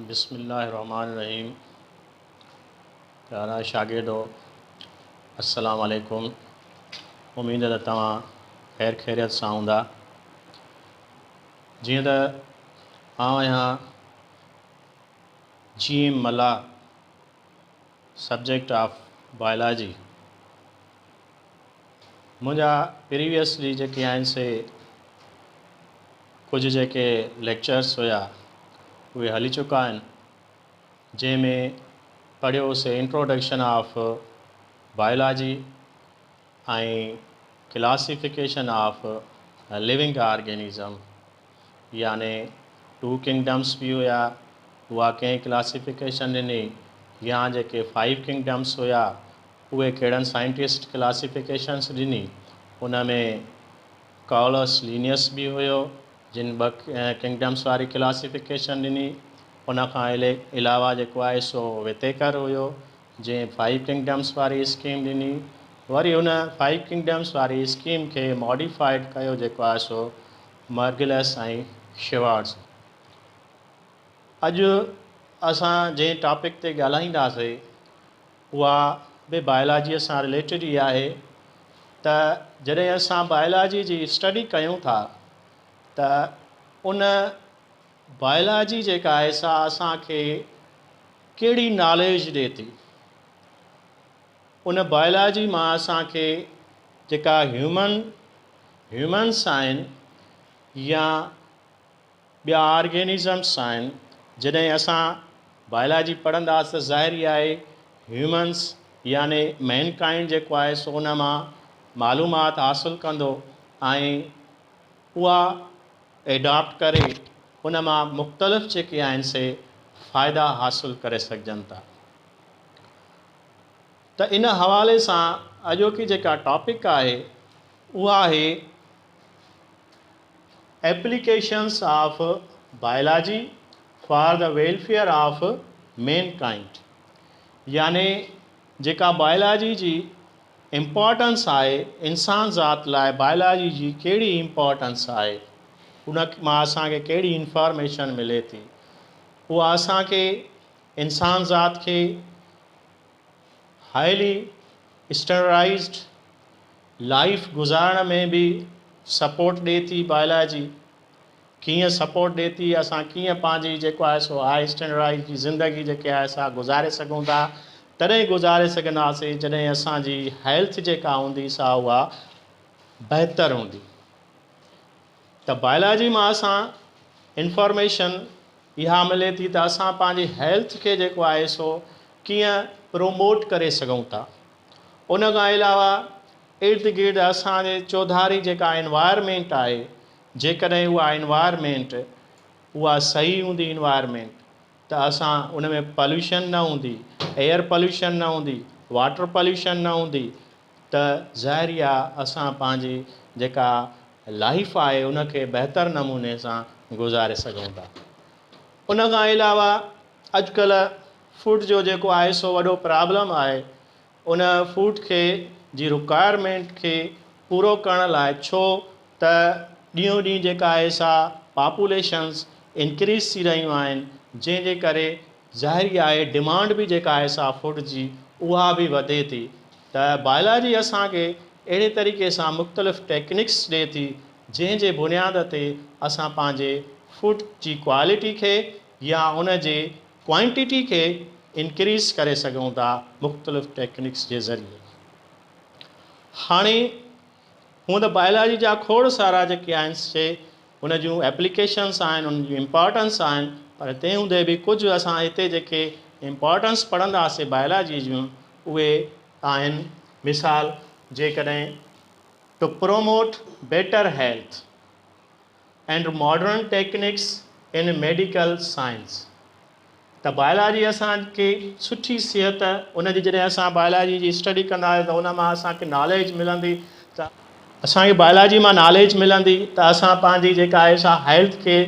बिस्मिल्लाहिर्रहमानिर्रहीम। प्यारा शागिर्दो, अस्सलाम वालेकुम। उम्मीद है तव्हां ख़ैर ख़ैरियत सां हूंदा। जीअं त आउं आहियां GM मला, सब्जेक्ट ऑफ बायोलॉजी। मुंहिंजा प्रीवियसली जेके आहिनि से कुझु जेके लेक्चर्स हुया उहे हली चुका आहिनि, जंहिंमें पढ़ियोसीं इंट्रोडक्शन ऑफ बायोलॉजी ऐं क्लासिफिकेशन ऑफ लिविंग ऑर्गेनिज़म, याने 2 किंगडम्स भी हुया, उहा कंहिं क्लासिफिकेशन ॾिनी, या जेके 5 किंगडम्स हुया उहे कहिड़नि साइंटिस्ट क्लासिफिकेशन्स ॾिनी। उन में कॉलस लीनियस भी हुयो जिन 2 किंगडम्स वारी क्लासिफिकेशन ॾिनी। उन खां अलावा जेको आहे सो वितेकर हुयो जंहिं 5 किंगडम्स वारी स्कीम ॾिनी। वरी उन 5 किंगडम्स वारी स्कीम खे मॉडिफाइड कयो जेको आहे सो मर्गिलस ऐं शिवार्ट्स। अॼु असां जंहिं टॉपिक ते ॻाल्हाईंदासीं उहा बि बायोलॉजीअ सां रिलेटेड ई आहे। त जॾहिं असां बायोलॉजी जी स्टडी कयूं था त उन बायोलॉजी जेका आहे सा असांखे कहिड़ी नॉलेज ॾिए थी। उन बायोलॉजी मां असांखे जेका ह्यूमन्स आहिनि या ॿिया ऑर्गेनिज़म्स आहिनि, जॾहिं असां बायोलॉजी पढ़ंदासीं त ज़ाहिरी आहे ह्यूमन्स याने मैनकाइंड जेको आहे सो उन मां मालूमात हासिलु कंदो ऐं उहा एडॉप्ट करे उन मां मुख़्तलिफ़ जेके आहिनि से फ़ाइदा हासिलु करे सघजनि था। त इन हवाले सां अॼोकी जेका टॉपिक आहे उहा आहे applications of biology for the welfare of Mankind, याने जेका बायोलॉजी जी इम्पोर्टेंस आहे इंसान ज़ात लाइ, बायोलॉजी जी कहिड़ी इम्पोर्टेंस आहे, उन मां असांखे कहिड़ी इंफॉर्मेशन मिले थी, उहा असांखे इंसान ज़ात खे हाईली स्टैंडर्डाइज्ड लाइफ गुज़ारण में भी सपोर्ट ॾिए थी। बायोलॉजी कीअं सपोर्ट ॾिए थी, असां कीअं पंहिंजी जेको आहे सो हाई स्टैंडर्डाइज जी ज़िंदगी जेके आहे असां गुज़ारे सघूं था, तॾहिं गुज़ारे सघंदासीं जॾहिं असांजी हेल्थ जेका हूंदी सा उहा बहितर हूंदी। त बायोलॉजी मां असां इंफॉर्मेशन इहा मिले थी त असां पंहिंजी हेल्थ खे जेको आहे सो कीअं प्रोमोट करे सघूं था। उन खां अलावा इर्द गिर्द असांजे चौधारी जेका एनवायरमेंट आहे, जेकॾहिं उहा एनवायरमेंट उहा सही हूंदी एनवायरमेंट त असां उन में पॉल्यूशन न हूंदी, एयर पॉल्यूशन न हूंदी, वाटर पॉल्यूशन न हूंदी, त ज़ाहिरी आहे असां पंहिंजी जेका लाइफ आहे उनखे बहितर नमूने सां गुज़ारे सघूं था। उन खां अलावा अॼुकल्ह फूड जो जेको आहे सो वॾो प्रॉब्लम आहे। उन फूड खे जी रिक्वायरमेंट खे पूरो करण लाइ, छो त ॾींहों ॾींहुं जेका आहे सा पॉपुलेशन्स इंक्रीज़ थी रहियूं आहिनि, जंहिंजे करे ज़ाहिरी आहे डिमांड बि जेका आहे सा फूड जी उहा बि वधे थी। त बायोलॉजी असांखे अहिड़े तरीक़े सां मुख़्तलिफ़ टेक्निक्स ॾिए थी जंहिंजे बुनियाद ते असां पंहिंजे फूड जी क्वालिटी खे या उन जे क्वांटिटी खे इंक्रीज़ करे सघूं था मुख़्तलिफ़ टेक्निक्स जे ज़रिए। हाणे हूअं त बायोलॉजी जा खोड़ सारा जेके आहिनि से उन जूं एप्लीकेशन्स आहिनि, उन जूं इम्पोर्टेंस आहिनि, पर तंहिं हूंदे बि कुझु असां हिते जेके इम्पोर्टेंस पढ़ंदासीं बायोलॉजी जूं उहे आहिनि। मिसाल जेकॾहिं to promote better health and modern techniques in medical science, त बायोलॉजी असांखे सुठी सिहत, उन जी जॾहिं असां बायोलॉजी जी स्टडी कंदासीं त उन मां असांखे नॉलेज मिलंदी, त असांखे बायोलॉजी मां नॉलेज मिलंदी त असां पंहिंजी जेका आहे सा हेल्थ खे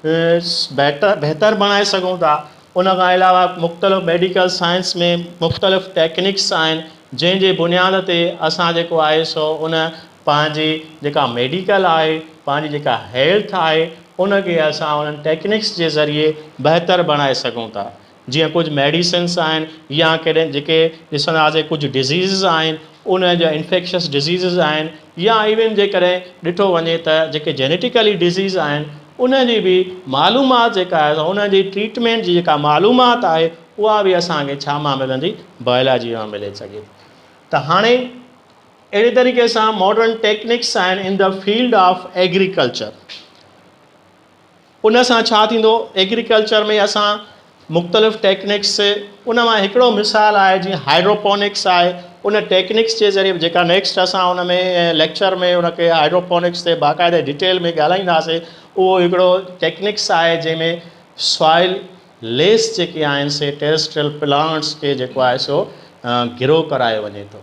बहितर बणाए सघूं था। उन खां अलावा मुख़्तलिफ़ मेडिकल साइंस में मुख़्तलिफ़ टेक्निक्स आहिनि जंहिंजे बुनियाद ते असां जेको आहे सो उन पंहिंजी जेका मेडिकल आहे, पंहिंजी जेका हेल्थ आहे उनखे असां उन्हनि टेक्निक्स जे ज़रिए बहितर बणाए सघूं था। जीअं कुझु मेडिसिन्स आहिनि या कॾहिं जेके ॾिसंदासीं कुझु डिज़ीज़िस आहिनि, उन जा इन्फेक्शस डिज़ीज़िस आहिनि, या इवन जेकॾहिं ॾिठो वञे त जेके जेनेटिकली डिज़ीज़ आहिनि उन जी बि मालूमात जेका आहे उन जी ट्रीटमेंट जी जेका मालूमात आहे उहा बि असांखे छा मां मिलंदी, बायोलॉजी मां मिले सघे। त हाणे अहिड़े तरीक़े सां मॉडर्न टेक्निक्स आहिनि in the field of agriculture. उन सां छा थींदो, एग्रीकल्चर में असां मुख़्तलिफ़ टेक्निक्स, उन मां हिकिड़ो मिसाल आहे जीअं हाइड्रोपोनिक्स आहे। उन टेक्निक्स जे ज़रिए जेका नेक्स्ट असां उन में लेक्चर में उनखे हाइड्रोपोनिक्स ते बाक़ाइदे डिटेल में ॻाल्हाईंदासीं, उहो हिकिड़ो टेक्निक्स आहे जंहिंमें सॉइल लेस जेके आहिनि से टेरेस्ट्रियल प्लांट्स खे जेको आहे सो ग्रो करायो वञे थो।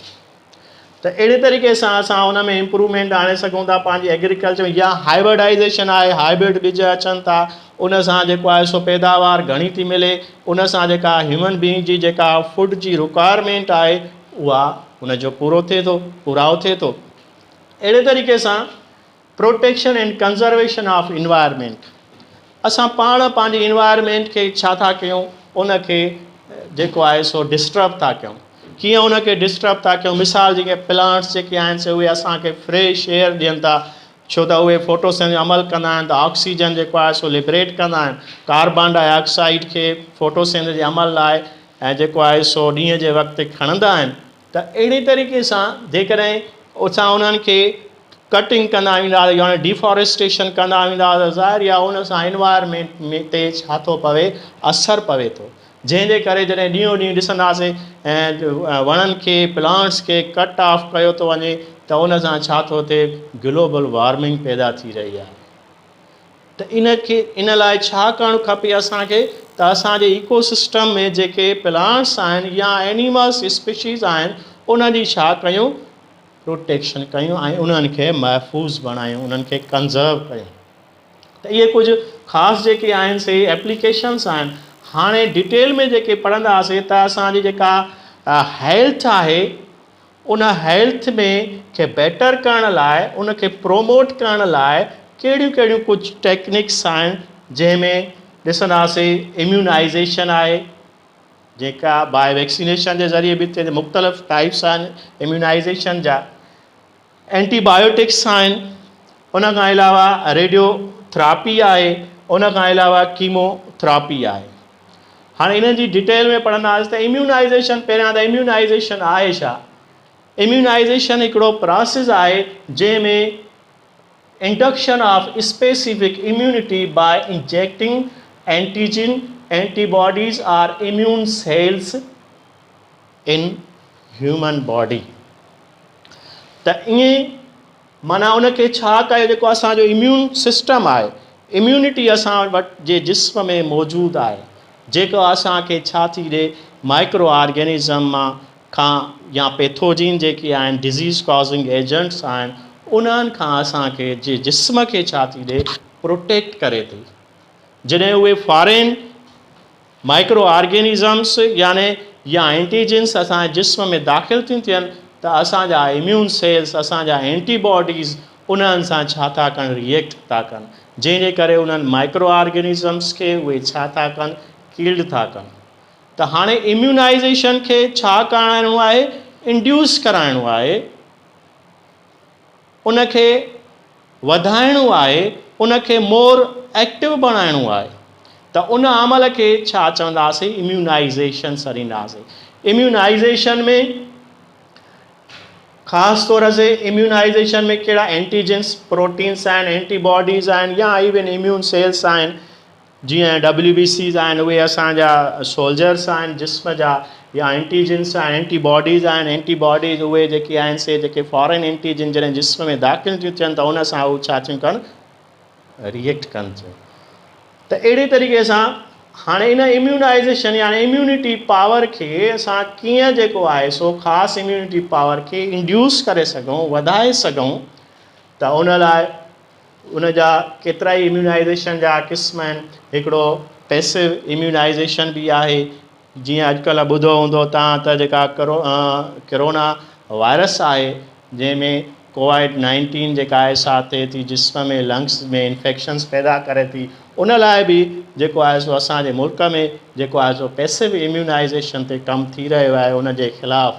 त अहिड़े तरीक़े सां असां उन में इम्प्रूवमेंट आणे सघूं था पंहिंजी एग्रीकल्चर में। या हाइब्रिडाइज़ेशन आहे, हाइब्रिड ॿिज अचनि था, उन सां जेको आहे सो पैदावार घणी थी मिले, उन सां जेका ह्यूमन बीइंग जी जेका फूड जी रिक्वायरमेंट आहे उहा उनजो पूरो थिए थो, पूराओ थिए थो। अहिड़े तरीक़े सां protection and conservation of environment, असां पाण पंहिंजी इन्वायरमेंट खे छा था कयूं, उनखे जेको आहे सो डिस्टर्ब था कयूं। कीअं उनखे डिस्टर्ब था कयूं, मिसाल जेके प्लांट्स जेके आहिनि से उहे असांखे फ्रेश एयर ॾियनि था, छो त उहे फोटोसिंथेसिस अमल कंदा आहिनि त ऑक्सीजन जेको आहे सो लिबरेट कंदा आहिनि, कार्बन डाइऑक्साइड खे फोटोसिंथेसिस जे अमल लाइ ऐं जेको आहे सो ॾींहं जे वक़्तु खणंदा आहिनि। त अहिड़े तरीक़े सां जेकॾहिं असां उन्हनि खे कटिंग कंदा वेंदासीं या डिफॉरेस्टेशन कंदा वेंदासीं, ज़ाहिर आहे उन सां इन्वायरमेंट में ते छा थो पवे, असरु पवे थो, जंहिंजे करे जॾहिं ॾींहों ॾींहुं ॾिसंदासीं ऐं वणनि खे प्लांट्स खे कट ऑफ कयो थो वञे त उन सां छा थो थिए, ग्लोबल वार्मिंग पैदा थी रही आहे। त इन लाइ छा करणु खपे असांखे, त असांजे इकोसिस्टम में जेके प्लांट्स आहिनि या एनिमल्स स्पीशीज़ आहिनि उन जी छा कयूं, प्रोटेक्शन कयूं ऐं उन्हनि खे महफ़ूज़ बणायूं, उन्हनि खे कंज़र्व कयूं। त इहे कुझु ख़ासि जेके आहिनि से एप्लीकेशन्स आहिनि। हाणे डिटेल में जेके पढ़ंदासीं त असांजी जेका हेल्थ आहे उन हेल्थ में खे बेटर करण लाइ, उनखे प्रोमोट करण लाइ कहिड़ियूं कहिड़ियूं कुझु टेक्निक्स आहिनि, जंहिंमें ॾिसंदासीं इम्यूनाइज़ेशन आहे, जेका बाय वैक्सीनेशन जे ज़रिए बि थिए, मुख़्तलिफ़ टाइप्स आहिनि इम्यूनाइज़ेशन जा। एंटीबायोटिक्स आहिनि, उन खां अलावा रेडियोथेरेपी आहे, उन खां अलावा कीमोथेरेपी आहे। हाणे इन्हनि जी डिटेल में पढ़ंदासीं त इम्यूनाइज़ेशन, पहिरियां त इम्यूनाइज़ेशन आहे छा। इम्यूनाइज़ेशन हिकिड़ो प्रोसेस आहे जंहिंमें induction of specific immunity by injecting antigen, antibodies or immune cells in human body. त ईअं माना उनखे छा कयो, जेको असांजो इम्यून सिस्टम आहे, इम्यूनिटी असां वटि जे जिस्म में मौजूदु आहे, जेको असांखे छा थी ॾे, माइक्रो ऑर्गेनिज़म मां खां या पैथोजिन जेके आहिनि, डिज़ीज़ कॉज़िंग एजेंट्स आहिनि, उन्हनि खां असांखे जे जिस्म खे छा थी ॾे, प्रोटेक्ट करे थी। जॾहिं उहे फॉरेन माइक्रो ऑर्गेनिज़म्स याने या एंटीजन्स असांजे जिस्म में दाख़िल थियूं थियनि त असांजा इम्यून सेल्स, असांजा एंटीबॉडीज़ उन्हनि सां छा था कनि, रिएक्ट था कनि, जंहिंजे करे उन्हनि माइक्रो ऑर्गेनिज़म्स खे उहे छा था कनि, किल्ड था कनि। त हाणे इम्यूनाइज़ेशन खे छा कराइणो आहे, इंड्यूस कराइणो आहे, उनखे वधाइणो आहे, उनखे मोर एक्टिव बणाइणो आहे। त उन अमल खे छा चवंदासीं, इम्यूनाइज़ेशन सरींदासीं। इम्यूनाइज़ेशन में ख़ासि तौर से इम्यूनाइज़ेशन में कहिड़ा एंटीजन्स, प्रोटीन्स आहिनि, एंटीबॉडीज़ आहिनि, या इवन इम्यून सेल्स आहिनि, जीअं WBCs आहिनि, उहे असांजा सोल्जर्स आहिनि जिस्म जा, या एंटीजन्स आहिनि, एंटीबॉडीज़ आहिनि। एंटीबॉडीज़ उहे जेके आहिनि से जेके फॉरेन एंटीजन जॾहिं जिस्म में दाख़िल थियूं थियनि त उन सां उहे छा थियूं कनि, रिएक्ट कनि थियूं। त अहिड़े तरीक़े सां हाणे इन इम्यूनाइज़ेशन यानी इम्यूनिटी पावर खे असां कीअं जेको आहे सो ख़ासि इम्यूनिटी पावर खे इंड्यूस करे सघूं, वधाए सघूं, त उन लाइ उन जा केतिरा ई इम्यूनाइज़ेशन जा क़िस्म आहिनि। हिकिड़ो पैसिव इम्यूनाइज़ेशन बि आहे, जीअं अॼुकल्ह ॿुधो हूंदो तव्हां त जेका कोरोना वायरस आहे, जंहिंमें कोविड-19 जेका आहे सा थिए थी, जिस्म में लंग्स में इन्फेक्शन्स पैदा करे थी, उन लाइ बि जेको आहे सो असांजे मुल्क में जेको आहे सो पैसिव इम्यूनाइज़ेशन ते कमु थी रहियो आहे। उन जे ख़िलाफ़ु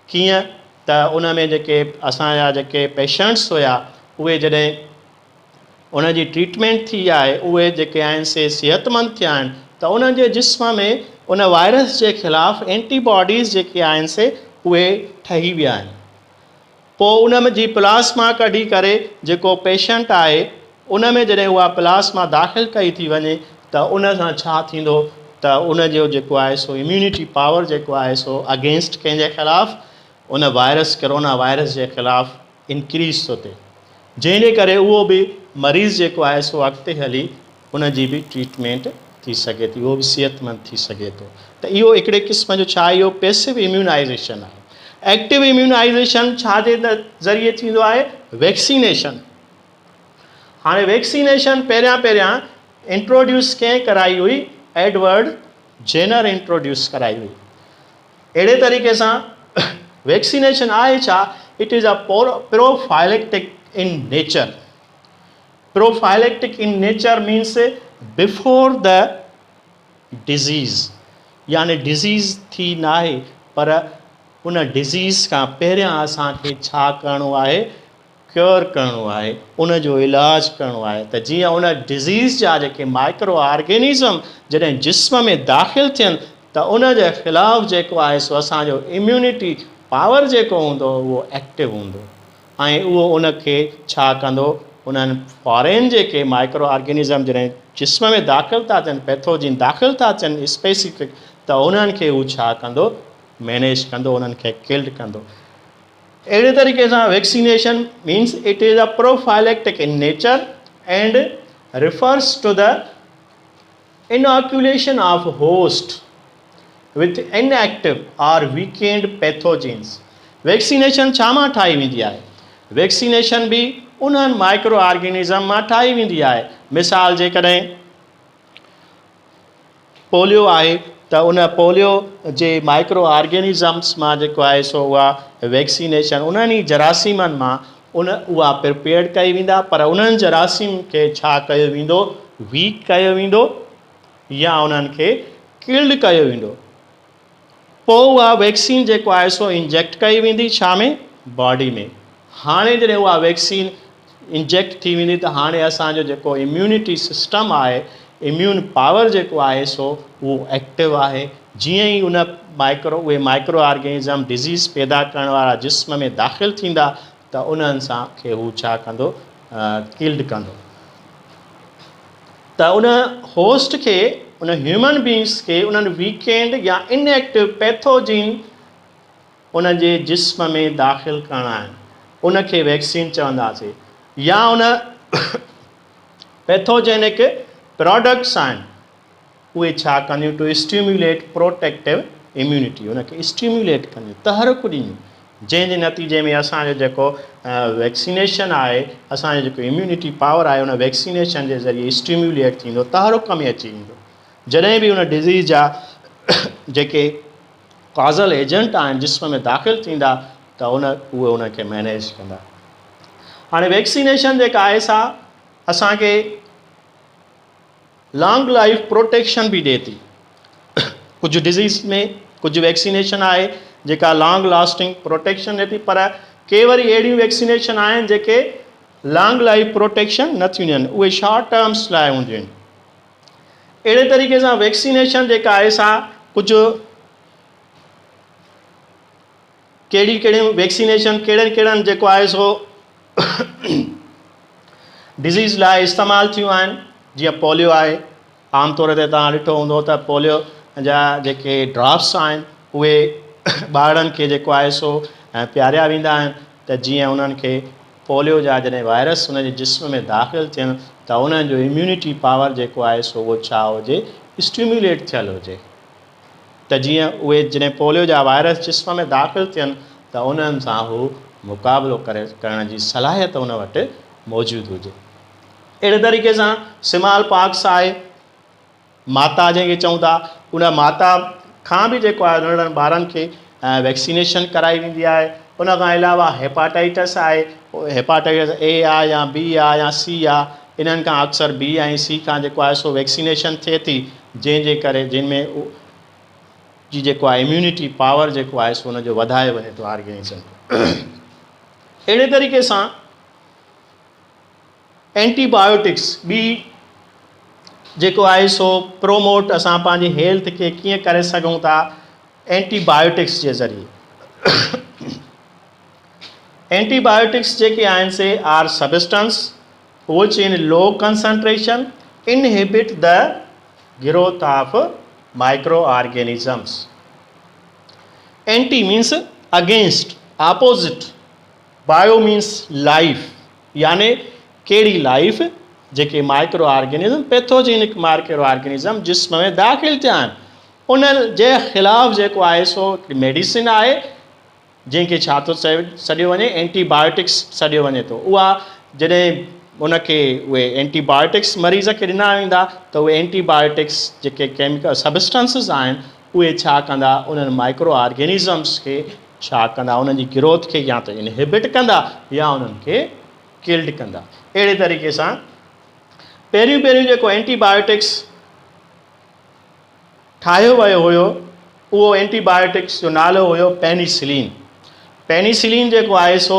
कीअं त उन में जेके असांजा जेके पेशेंट्स हुया, उहे जॾहिं उन जी ट्रीटमेंट थी आहे, उहे जेके आहिनि से सिहतमंद थिया आहिनि, त उन्हनि जे जिस्म में उन वायरस जे ख़िलाफ़ु एंटीबॉडीज़ जेके आहिनि से उहे ठही विया आहिनि। पोइ उन में जी प्लाज़्मा कढी करे जेको पेशेंट आहे उन में जॾहिं उहा प्लाज़्मा दाख़िल कई थी वञे त उन सां छा थींदो त उन जो जेको आहे सो इम्यूनिटी पावर जेको आहे सो अगेंस्ट कंहिंजे ख़िलाफ़ु उन वायरस कोरोना वायरस जे ख़िलाफ़ु इंक्रीज़ थो थिए, जंहिंजे करे उहो बि मरीज़ जेको आहे सो अॻिते हली उन जी बि ट्रीटमेंट थी सघे थी, उहो बि सिहतमंद थी सघे थो। त इहो हिकिड़े क़िस्म जो छा इहो पैसिव इम्यूनाइज़ेशन आहे। एक्टिव इम्यूनाइज़ेशन छा जे ज़रिए थींदो आहे? वैक्सीनेशन। हाणे वैक्सीनेशन पहिरियां इंट्रोड्यूस कंहिं कराई हुई? एडवर्ड जेनर इंट्रोड्यूस कराई हुई। अहिड़े तरीक़े सां वैक्सीनेशन आहे छा? It is a prophylactic in nature. Prophylactic in nature means before the disease, यानी डिज़ीज़ थी न आहे पर उन डिज़ीज़ खां पहिरियां असांखे छा करिणो आहे? क्योर करिणो आहे, उन जो इलाजु करिणो आहे। त जीअं उन डिज़ीज़ जा जेके माइक्रो ऑर्गेनिज़म जॾहिं जिस्म में दाख़िल थियनि त उन जे ख़िलाफ़ु जेको आहे सो असांजो इम्यूनिटी पावर जेको हूंदो उहो एक्टिव हूंदो ऐं उहो उन खे छा कंदो? उन्हनि फॉरेन जेके माइक्रो ऑर्गेनिज़म जॾहिं जिस्म में दाख़िल था थियनि, पैथोजिन दाख़िल था थियनि स्पेसिफिक, त उन्हनि खे उहो छा कंदो? मैनेज कंदो, उन्हनि खे किल्ड कंदो। अहिड़े तरीक़े सां vaccination means it is a prophylactic in nature and refers to the inoculation of host with inactive और वीकेंड पैथोजिन्स। वैक्सीनेशन छा मां ठाही वेंदी आहे? वैक्सीनेशन बि उन्हनि माइक्रो ऑर्गेनिज़म मां ठाही वेंदी आहे। मिसाल जे कॾहिं पोलियो आहे त उन पोलियो जे माइक्रो ऑर्गेनिज़म्स मां जेको आहे सो उहा वैक्सीनेशन उन्हनि जरासीमनि मां उहा प्रिपेयर कई वेंदा, पर उन्हनि जरासीम खे छा कयो वेंदो? वीक कयो वेंदो या उन्हनि खे किल्ड कयो वेंदो। पोइ उहा वैक्सीन जेको आहे सो इंजेक्ट कई वेंदी छा में? बॉडी में। हाणे जॾहिं उहा वैक्सीन इंजेक्ट थी वेंदी त हाणे असांजो जेको इम्यूनिटी सिस्टम आहे, इम्यून पावर जेको आहे सो उहो एक्टिव आहे। जीअं ई उहे माइक्रो ऑर्गेनिज़म डिज़ीज़ पैदा करण वारा जिस्म में दाख़िल थींदा त उन्हनि सां खे हू छा कंदो? किल्ड कंदो। त उन होस्ट खे, उन ह्यूमन बींग्स खे उन्हनि वीकेंड या इनएक्टिव पैथोजिन उन जे जिस्म में दाख़िल करणा आहिनि, उन खे वैक्सीन चवंदासीं। या उन पैथोजेनिक प्रोडक्ट्स आहिनि उहे छा कंदियूं? टू स्टिम्युलेट प्रोटेक्टिव इम्यूनिटी, उनखे स्टिम्युलेट कंदियूं, तहरुक ॾींदियूं, जंहिंजे नतीजे में असांजो जेको वैक्सीनेशन आहे, असांजो जेको इम्यूनिटी पावर आहे उन वैक्सीनेशन जे ज़रिए स्टिम्युलेट थींदो, तहरुक में अची वेंदो। जॾहिं बि उन डिज़ीज़ जा जेके कॉज़ल एजेंट आहिनि जिस्म में दाख़िल थींदा त उहे उनखे मैनेज कंदा। हाणे वैक्सीनेशन जेका आहे सा असांखे लॉन्ग लाइफ प्रोटेक्शन बि ॾिए थी। कुझु डिज़ीज़ में कुझु वैक्सीनेशन आहे जेका लॉन्ग लास्टिंग प्रोटेक्शन ॾिए थी, पर के वरी अहिड़ियूं वैक्सीनेशन आहिनि जेके लॉन्ग लाइफ प्रोटेक्शन न थींदियूं आहिनि, उहे शॉर्ट टर्म्स लाइ हूंदियूं आहिनि। अहिड़े तरीक़े सां वैक्सीनेशन जेका आहे सा कुझु कहिड़ियूं वैक्सीनेशन कहिड़नि जेको आहे सो डिज़ीज़ लाइ इस्तेमालु थियूं आहिनि। जीअं पोलियो आहे, आमतौर ते तव्हां ॾिठो हूंदो त पोलियो जा जेके ड्रॉप्स आहिनि उहे ॿारनि खे जेको आहे सो पियारिया वेंदा आहिनि त जीअं उन्हनि खे पोलियो जा जॾहिं वायरस उन जे जिस्म में दाख़िल थियनि त उन्हनि जो इम्यूनिटी पावर जेको आहे सो उहो छा हुजे? स्टिम्युलेट थियलु हुजे। त जीअं उहे जॾहिं पोलियो जा वायरस जिस्म में दाख़िल थियनि त उन्हनि सां हू मुक़ाबिलो करण जी सलाहियत उन वटि मौजूदु हुजे। अहिड़े तरीक़े सां स्मॉल पॉक्स आहे, माता जंहिंखे चऊं था, उन माता खां बि जेको आहे नंढड़नि ॿारनि खे वैक्सीनेशन कराई वेंदी आहे। उन खां अलावा हेपाटाइटिस आहे, हेपाटाइटिस ए आहे या बी आहे या सी आहे, इन्हनि खां अक्सर बी ऐं सी खां जेको आहे सो वैक्सीनेशन थिए थी, जंहिंजे करे जिन में जी जेको आहे इम्यूनिटी पावर जेको आहे सो हुनजो वधाए वञे थो ऑर्गेनिज़म। अहिड़े तरीक़े सां एंटीबायोटिक्स ॿी जेको आहे सो प्रोमोट असां पंहिंजी हेल्थ खे कीअं करे सघूं था एंटीबायोटिक्स जे ज़रिए। एंटीबायोटिक्स जेके आहिनि से are substance which in low concentration inhibit the growth of microorganisms. Anti means against, opposite, bio means life, यानी कहिड़ी लाइफ जेके micro organism pathogenic micro organism जिस्म में दाख़िल थिया आहिनि उन्हनि जे ख़िलाफ़ु जेको आहे सो मेडिसिन आहे जंहिंखे छा थो सॾियो वञे एंटीबायोटिक्स सॾियो वञे थो। उहा जॾहिं उनखे उहे एंटीबायोटिक्स मरीज़ खे ॾिना वेंदा त उहे एंटीबायोटिक्स जेके केमिकल सबस्टेंसिस आहिनि उहे छा कंदा उन्हनि माइक्रो ऑर्गेनिज़म्स खे छा कंदा उन्हनि जी ग्रोथ खे या त इनहिबिट कंदा या उन्हनि खे किल्ड कंदा। अहिड़े तरीक़े सां पहिरियों जेको एंटीबायोटिक्स ठाहियो वियो हुयो उहो एंटीबायोटिक्स जो नालो हुयो पेनिसिलिन। पेनिसिलिन जेको आहे सो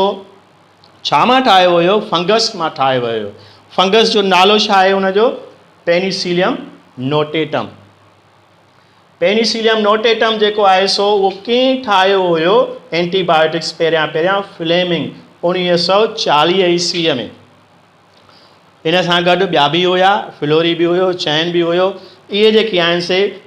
छा मां ठाहियो हुयो, फंगस मां ठाहियो वियो। फंगस जो नालो छा आहे हुनजो, पेनिसिलियम नोटेटम। पेनिसिलियम नोटेटम जेको आहे सो उहो कीअं ठाहियो हुयो एंटीबायोटिक्स पहिरियां फ्लेमिंग 1940 ईस्वीअ में। इन सां गॾु ॿिया बि हुया, फ्लोरी बि हुयो, चैन बि हुयो। इहे जेके आहिनि से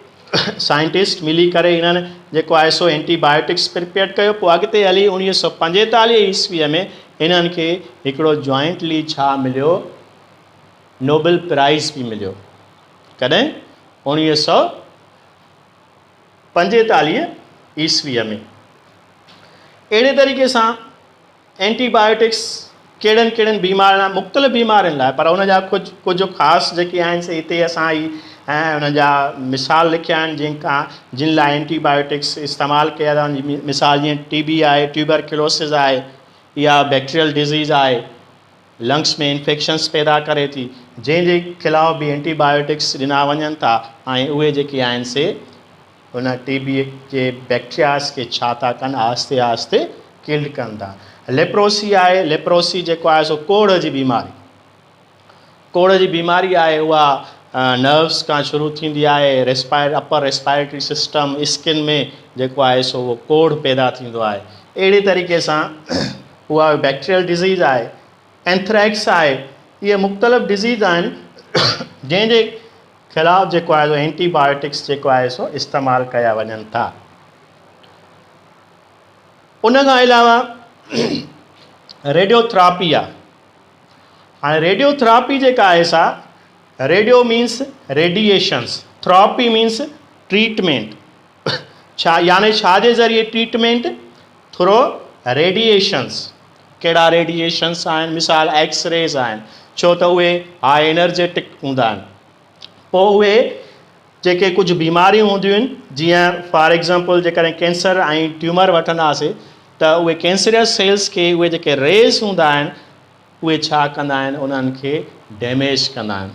साइंटिस्ट मिली करे इन्हनि जेको आहे सो एंटीबायोटिक्स प्रिपेयर कयो। पोइ अॻिते हली 1945 ईस्वीअ में इन्हनि खे हिकिड़ो जॉइंटली छा मिलियो, नोबेल प्राइज़ बि मिलियो। कॾहिं 1945 ईस्वीअ में। अहिड़े तरीक़े सां एंटीबायोटिक्स कहिड़नि कहिड़नि बीमारियुनि मुख़्तलिफ़ बीमारियुनि लाइ, पर हुन जा कुझु ख़ासि जेके आहिनि से हिते असां ई ऐं हुन जा मिसाल लिखिया आहिनि जिन लाइ एंटीबायोटिक्स इस्तेमालु कया था। मिसाल जीअं TB आहे, ट्यूबरक्लोसिस आहे, या बैक्टीरियल डिज़ीज़ आहे, लंग्स में इन्फेक्शन्स पैदा करे थी, जंहिंजे ख़िलाफ़ बि एंटीबायोटिक्स ॾिना वञनि था ऐं उहे जेके आहिनि से हुन TB जे बैक्टीरियास खे छा था कनि, आहिस्ते आहिस्ते किल्ड कनि था। लेप्रोसी आहे, लेप्रोसी जेको आहे सो कोढ़ जी बीमारी। कोढ़ जी बीमारी आहे उहा नर्व्स खां शुरू थींदी आहे, अपर रेस्पायरेटरी सिस्टम, स्किन में जेको आहे सो उहो कोढ़ पैदा थींदो आहे। अहिड़े तरीक़े सां उहा बैक्टीरियल डिज़ीज़ आहे। एंथ्रैक्स आहे। इहे मुख़्तलिफ़ डिज़ीज़ आहिनि जंहिंजे ख़िलाफ़ु जेको आहे सो एंटीबायोटिक्स जेको आहे सो इस्तेमालु कया वञनि था। उन खां अलावा रेडियोथेरापी आहे। हाणे रेडियोथेरापी जेका आहे सा, radio means radiations, therapy means treatment. छा यानी छा जे ज़रिए ट्रीटमेंट, थ्रो रेडिएशंस। कहिड़ा रेडिएशंस आहिनि, मिसाल एक्सरेज़ आहिनि, छो त उहे हाई एनर्जेटिक हूंदा आहिनि। पोइ उहे जेके कुझु बीमारियूं हूंदियूं आहिनि, जीअं फॉर एग्ज़ाम्पल जेकॾहिं कैंसर ऐं ट्यूमर वठंदासीं त उहे कैंसरियस सेल्स खे उहे जेके रेज़ हूंदा आहिनि उहे छा कंदा आहिनि, उन्हनि खे डैमेज कंदा आहिनि।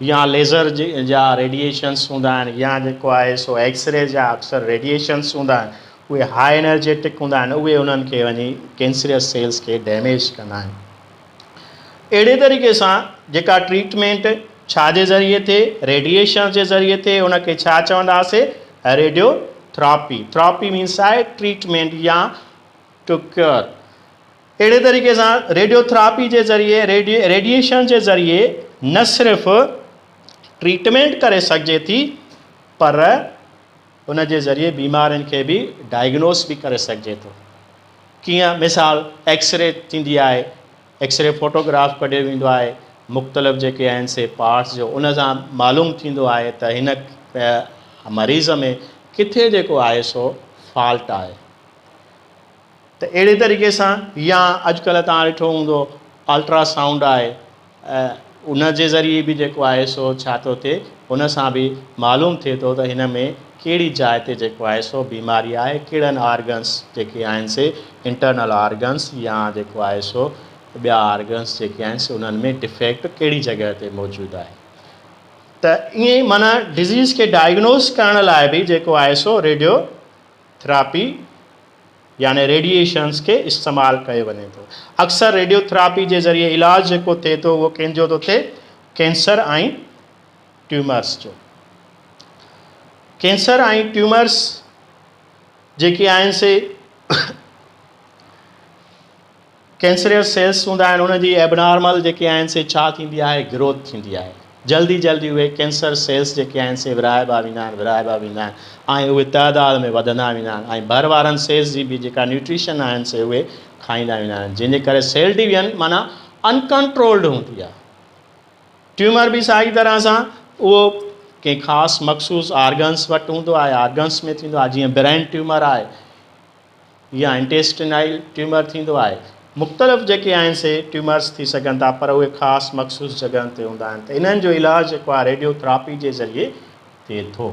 या लेज़र जा रेडिएशंस हूंदा आहिनि, या जेको आहे सो एक्सरे जा अक्सर रेडिएशंस हूंदा आहिनि, उहे हाई एनर्जेटिक हूंदा आहिनि, उहे उन्हनि खे वञी कैंसरियस सेल्स खे डैमेज कंदा आहिनि। अहिड़े तरीक़े सां जेका ट्रीटमेंट छा जे ज़रिए थिए, रेडिएशन जे ज़रिए थिए, उनखे छा चवंदासीं, रेडियोथेरापी। थेरापी मीन्स आहे ट्रीटमेंट या टू क्योर। अहिड़े तरीक़े सां रेडियोथेरापी जे ज़रिए, रेडिएशन जे ज़रिए न सिर्फ़ु ट्रीटमेंट करे सघिजे थी, पर उन जे ज़रिए बीमारियुनि खे बि डायग्नोस बि करे सघिजे थो। कीअं, मिसाल एक्सरे थींदी आहे, एक्सरे फोटोग्राफ कढियो वेंदो आहे, मुख़्तलिफ़ जेके आहिनि से पार्ट्स जो, उन सां मालूम थींदो आहे त हिन मरीज़ में किथे जेको आहे सो फॉल्ट आहे। त अहिड़े तरीक़े सां, या अॼुकल्ह तव्हां ॾिठो हूंदो अल्ट्रासाउंड आहे, उन जे ज़रिए बि जेको आहे सो छा थो थिए, उन सां बि मालूम थिए थो त हिन में कहिड़ी जाइ ते जेको आहे सो बीमारी आहे, कहिड़नि ऑर्गन्स जेके आहिनि से इंटरनल ऑर्गन्स या जेको आहे सो ॿिया ऑर्गन्स जेके आहिनि से उन्हनि में डिफेक्ट कहिड़ी जॻह ते मौजूदु आहे। त ईअं ई माना डिज़ीज़ खे डायग्नोस करण लाइ बि जेको आहे सो रेडियोथेरापी यानी रेडिएशन्स के इस्तेमालु कयो वञे थो। अक्सर रेडियोथेरापी जे ज़रिए इलाज जेको थिए थो उहो कंहिंजो थो थिए कैंसर ऐं ट्यूमर्स जो। कैंसर ऐं ट्यूमर्स जेके आहिनि से कैंसरियस सेल्स हूंदा आहिनि, उनजी एबनॉर्मल जेके आहिनि से छा थींदी आहे, ग्रोथ थींदी आहे। जल्दी जल्दी उहे कैंसर सेल्स जेके आहिनि से विराइबा वेंदा आहिनि ऐं उहे तइदाद में वधंदा वेंदा आहिनि ऐं भर वारनि सेल्स जी बि जेका न्यूट्रिशन आहिनि से उहे खाईंदा वेंदा आहिनि, जंहिंजे करे सेल डिवीजन माना अनकंट्रोल्ड हूंदी आहे। ट्यूमर बि साॻी तरह सां उहो कंहिं ख़ासि मख़सूस ऑर्गन्स वटि हूंदो आहे, ऑर्गन्स में थींदो आहे, जीअं ब्रेन ट्यूमर आहे या इंटेस्टिनाइल ट्यूमर थींदो आहे। मुख़्तलिफ़ जेके आहिनि से ट्यूमर्स थी सघनि था, पर उहे ख़ासि मख़सूस जॻहियुनि ते हूंदा आहिनि। त इन्हनि जो इलाजु जेको आहे रेडियोथेरापी जे ज़रिए थिए थो।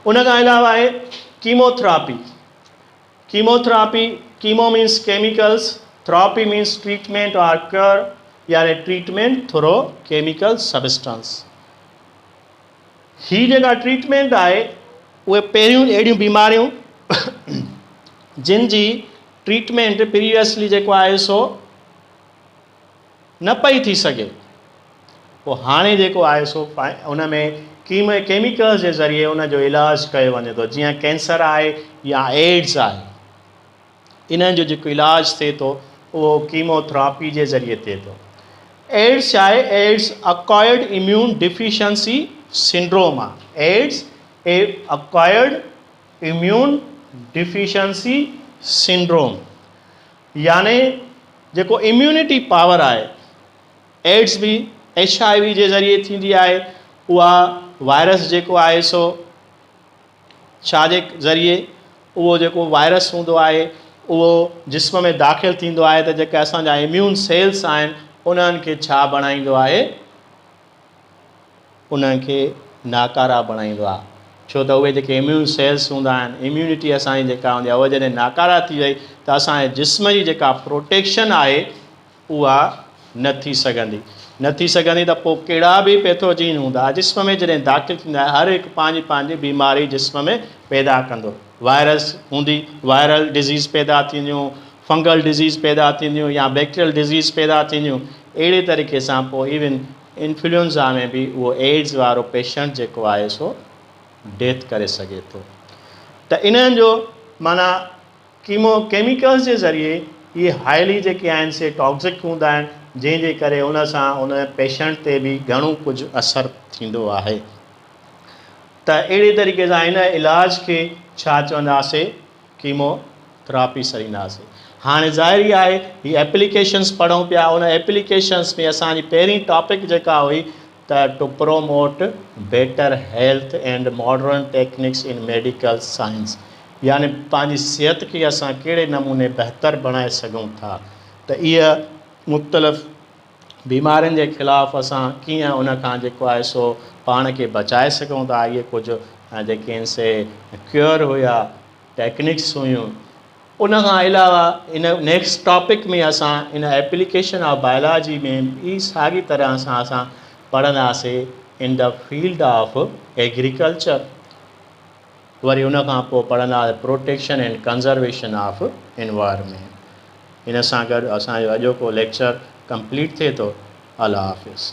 उन खां अलावा आहे chemotherapy. Chemotherapy, chemo means chemicals, therapy means treatment और क्योर यानी ट्रीटमेंट थ्रो केमिकल सब्सटेंस। ही जेका ट्रीटमेंट आहे उहे पहिरियों अहिड़ियूं बीमारियूं जिन जी ट्रीटमेंट प्रीवियसली जेको आहे सो न पई थी सघे, पोइ हाणे जेको आहे सो उन में केमिकल्स जे ज़रिए उन जो इलाजु कयो वञे थो। जीअं कैंसर आहे या एड्स आहे, इन्हनि जो जेको इलाजु थिए थो उहो कीमोथेरापी जे ज़रिए थिए थो। एड्स छा आहे? AIDS acquired immune deficiency syndrome आहे। AIDS acquired immune deficiency syndrome यानी जेको इम्यूनिटी पावर आहे, एड्स बि HIV जे ज़रिए थींदी आहे। उहा वायरस जेको आहे सो छा जे ज़रिए, उहो जेको वायरस हूंदो आहे उहो जिस्म में दाख़िल थींदो आहे त जेके असांजा इम्यून सेल्स आहिनि उन्हनि खे छा बणाईंदो आहे, उन्हनि खे नाकारा बणाईंदो आहे। छो त उहे जेके इम्यून सेल्स हूंदा आहिनि, इम्यूनिटी असांजी जेका हूंदी आहे, उहा जॾहिं नाकारा थी वई त असांजे जिस्म जी जेका प्रोटेक्शन आहे उहा न थी सघंदी। त पोइ कहिड़ा बि पैथोजीन हूंदा जिस्म में जॾहिं दाख़िल थींदा आहे, हर हिकु पंहिंजी बीमारी जिस्म में पैदा कंदो। वायरस हूंदी, वायरल डिज़ीज़ पैदा थींदियूं, फंगल डिज़ीज़ पैदा थींदियूं या बैक्टीरियल डिज़ीज़ पैदा थींदियूं। अहिड़े तरीक़े सां पोइ इवन इन्फ्लुएंज़ा में बि उहो एड्स वारो पेशेंट जेको आहे सो डेथ करे सघे थो। त इन्हनि जो माना केमिकल्स जे ज़रिए इहे हाईली जेके आहिनि से टॉक्सिक हूंदा आहिनि, जंहिंजे करे उन सां उन पेशेंट ते बि घणो कुझु असरु थींदो आहे। त अहिड़े तरीक़े सां हिन इलाज खे छा चवंदासीं, कीमोथेरापी सॾींदासीं। हाणे ज़ाहिरी आहे ही एप्लीकेशन्स पढ़ूं पिया, उन एप्लीकेशन्स में असांजी पहिरीं टॉपिक जेका हुई त to promote better health and modern techniques in medical science, यानी पंहिंजी सिहत खे असां कहिड़े नमूने बहितर बणाए सघूं था। त इहा मुख़्तलिफ़ बीमारियुनि जे ख़िलाफ़ु असां कीअं उन खां जेको आहे सो पाण खे बचाए सघूं था, इहे कुझु जेके आहिनि से क्योर हुया, टेक्निक्स हुयूं। उन खां अलावा इन नेक्स्ट टॉपिक में असां इन एप्लीकेशन ऑफ बायोलॉजी में ॿी साॻी तरह सां असां पढ़ंदासीं in the field of agriculture. वरी उन खां पोइ पढ़ंदासीं protection and conservation of environment. इन सां गॾु असांजो अॼोको लेक्चर कंप्लीट थिए थो। अल्लाह हाफ़िज़।